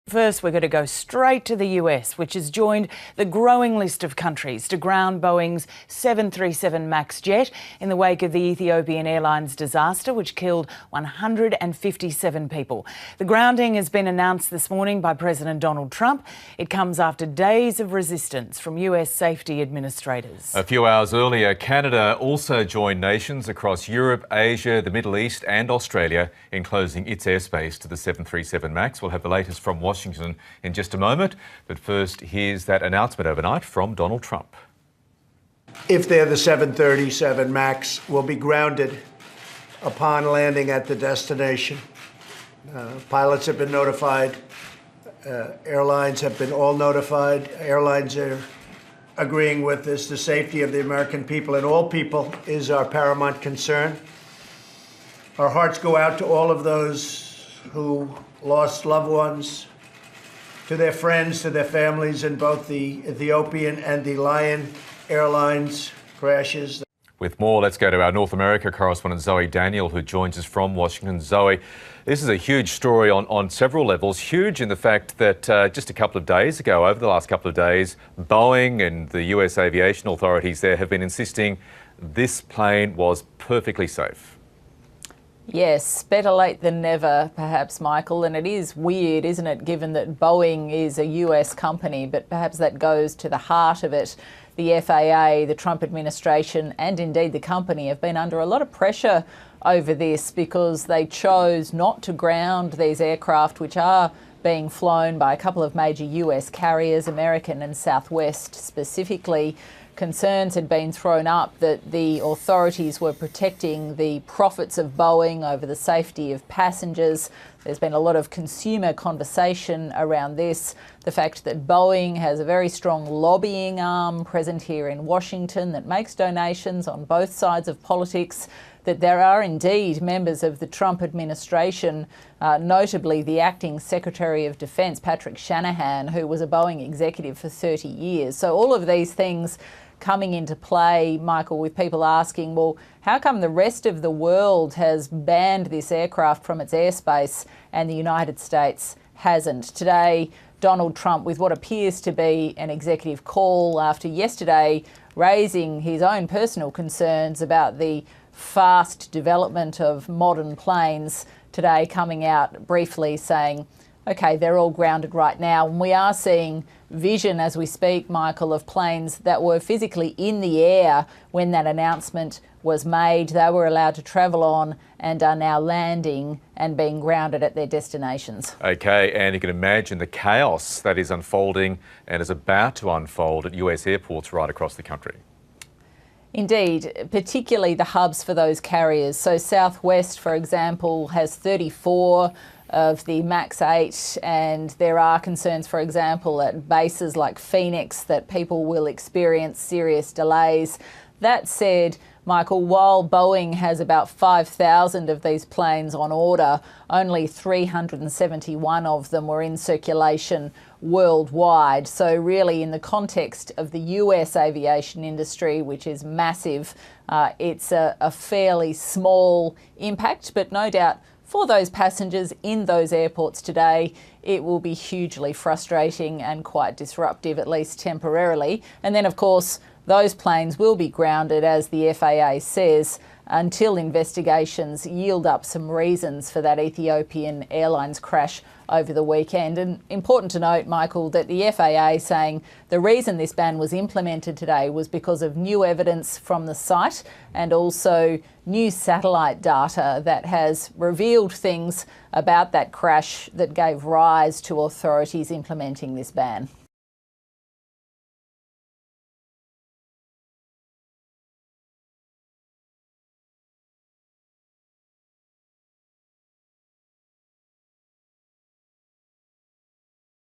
First, we're going to go straight to the US, which has joined the growing list of countries to ground Boeing's 737 MAX jet in the wake of the Ethiopian Airlines disaster, which killed 157 people. The grounding has been announced this morning by President Donald Trump. It comes after days of resistance from US safety administrators. A few hours earlier, Canada also joined nations across Europe, Asia, the Middle East and Australia in closing its airspace to the 737 MAX. We'll have the latest from Washington in just a moment, but first here's that announcement overnight from Donald Trump. If they're the 737 MAX, will be grounded upon landing at the destination. Pilots have been notified. Airlines have been all notified. Airlines are agreeing with this. The safety of the American people and all people is our paramount concern. Our hearts go out to all of those who lost loved ones, to their friends, to their families in both the Ethiopian and the Lion Airlines crashes. With more, let's go to our North America correspondent Zoe Daniel, who joins us from Washington. Zoe, this is a huge story on several levels. Huge in the fact that just a couple of days ago, over the last couple of days, Boeing and the US aviation authorities there have been insisting this plane was perfectly safe. Yes, better late than never, perhaps, Michael. And it is weird, isn't it, given that Boeing is a US company, but perhaps that goes to the heart of it. The FAA, the Trump administration, and indeed the company have been under a lot of pressure over this because they chose not to ground these aircraft, which are being flown by a couple of major US carriers, American and Southwest specifically. Concerns had been thrown up that the authorities were protecting the profits of Boeing over the safety of passengers. There's been a lot of consumer conversation around this. The fact that Boeing has a very strong lobbying arm present here in Washington that makes donations on both sides of politics, that there are indeed members of the Trump administration, notably the acting Secretary of Defense, Patrick Shanahan, who was a Boeing executive for 30 years. So all of these things coming into play, Michael, with people asking, well, how come the rest of the world has banned this aircraft from its airspace and the United States hasn't? Today, Donald Trump, with what appears to be an executive call after yesterday, raising his own personal concerns about the fast development of modern planes, today coming out briefly saying, OK, they're all grounded right now. And we are seeing vision as we speak, Michael, of planes that were physically in the air when that announcement was made. They were allowed to travel on and are now landing and being grounded at their destinations. OK, and you can imagine the chaos that is unfolding and is about to unfold at US airports right across the country. Indeed, particularly the hubs for those carriers. So Southwest, for example, has 34 of the MAX 8, and there are concerns, for example, at bases like Phoenix that people will experience serious delays. That said, Michael, while Boeing has about 5,000 of these planes on order, only 371 of them were in circulation worldwide. So really, in the context of the US aviation industry, which is massive, it's a fairly small impact, but no doubt for those passengers in those airports today, it will be hugely frustrating and quite disruptive, at least temporarily. And then, of course, those planes will be grounded, as the FAA says, until investigations yield up some reasons for that Ethiopian Airlines crash over the weekend. And important to note, Michael, that the FAA saying the reason this ban was implemented today was because of new evidence from the site and also new satellite data that has revealed things about that crash that gave rise to authorities implementing this ban.